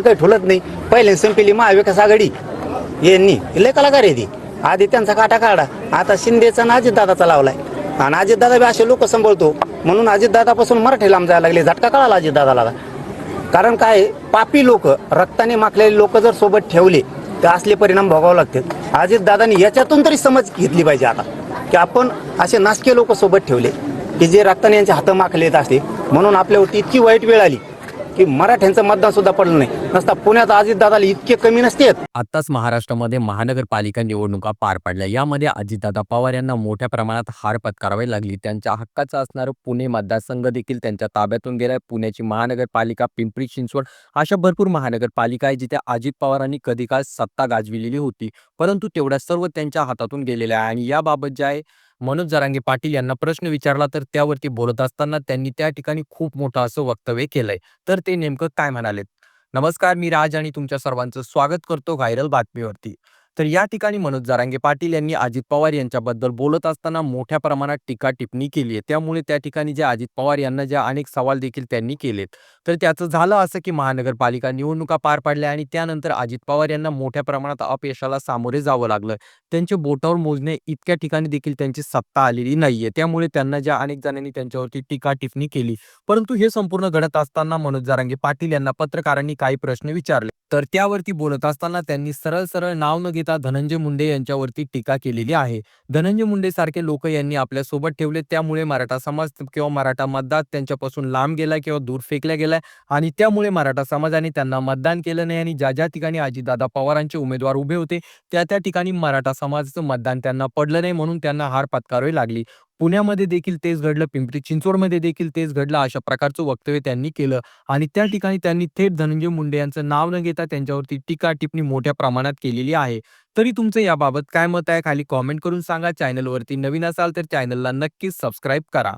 काही ठुलत नाही. पहिले संपली महाविकास आघाडी यांनी लय कलाकार आहे ती. आधी त्यांचा काटा काढा, आता शिंदेचा आणि अजितदादाचा लावलाय. आणि अजितदादा बी असे लोक सांभाळतो म्हणून अजितदादापासून मराठी लांब जायला लागले. झटका कळाला अजितदादाला. कारण काय, पापी लोक, रक्ताने माखलेले लोक जर सोबत ठेवले तर असले परिणाम भोगावे लागतात. अजितदादांनी याच्यातून तरी समज घेतली पाहिजे आता, की आपण असे नासके लोक सोबत ठेवले की जे रक्ताने यांचे हात माखले येत असते. म्हणून आपल्यावरती इतकी वाईट वेळ आली की मराठ्यांचं मतदान सुद्धा पडलं नाही. नसता पुण्यात अजितदादाला इतके कमी नसते. आताच महाराष्ट्रामध्ये महानगरपालिका निवडणुका पार पडल्या. यामध्ये अजितदादा पवार यांना मोठ्या प्रमाणात हार पत्करावी लागली. त्यांच्या हक्काचं असणारं पुणे मतदारसंघ देखील त्यांच्या ताब्यातून गेलाय. पुण्याची महानगरपालिका, पिंपरी चिंचवड अशा भरपूर महानगरपालिका आहे जिथे अजित पवारांनी कधी काळ सत्ता गाजविलेली होती, परंतु तेवढ्या सर्व त्यांच्या हातातून गेलेल्या आहे. आणि याबाबत जे आहे मनोज जरांगे पाटील यांना प्रश्न विचारला तर त्यावरती बोलत असताना त्यांनी त्या ठिकाणी खूप मोठं असं वक्तव्य केलंय. तर ते नेमकं काय म्हणालेत? नमस्कार, मी राज आणि तुमच्या सर्वांचं स्वागत करतो व्हायरल बातमीवरती. तर या ठिकाणी मनोज जरांगे पाटील यांनी अजित पवार यांच्याबद्दल बोलत असताना मोठ्या प्रमाणात टीका टिप्पणी केली आहे. त्यामुळे त्या ठिकाणी जे अजित पवार यांना जे अनेक सवाल देखील त्यांनी केलेत. तर त्याचं झालं असं की महानगरपालिका निवडणुका पार पडल्या आणि त्यानंतर अजित पवार यांना मोठ्या प्रमाणात अपयशाला सामोरे जावं लागलं. त्यांचे बोटावर मोजणे इतक्या ठिकाणी देखील त्यांची सत्ता आलेली नाहीये. त्यामुळे त्यांना ज्या अनेक जणांनी त्यांच्यावरती टीका टिप्पणी केली. परंतु हे संपूर्ण घडत असताना मनोज जरांगे पाटील यांना पत्रकारांनी काही प्रश्न विचारले. तर त्यावरती बोलत असताना त्यांनी सरळ सरळ नाव न घेता धनंजय मुंडे यांच्यावरती टीका केलेली आहे. धनंजय मुंडे सारखे लोक यांनी आपल्या सोबत ठेवले, त्यामुळे मराठा समाज किंवा मराठा मतदार त्यांच्यापासून लांब गेला किंवा दूर फेकला गेलाय आणि त्यामुळे मराठा समाजाने त्यांना मतदान केलं नाही. आणि ज्या ज्या ठिकाणी अजितदादा पवारांचे उमेदवार उभे होते त्या त्या ठिकाणी मराठा समाजाचं मतदान त्यांना पडलं नाही, म्हणून त्यांना हार पत्करावी लागली. पुण्यामध्ये देखील तेच घडलं, पिंपरी चिंचवडमध्ये देखील तेच घडलं. अशा प्रकारचं वक्तव्य त्यांनी केलं आणि त्या ठिकाणी त्यांनी थेट धनंजय मुंडे यांचं नाव न घेता त्यांच्यावरती टीका टिप्पणी मोठ्या प्रमाणात केलेली आहे. तरी तुमचं याबाबत काय मत आहे खाली कॉमेंट करून सांगा. चॅनलवरती नवीन असाल तर चॅनलला नक्कीच सबस्क्राईब करा.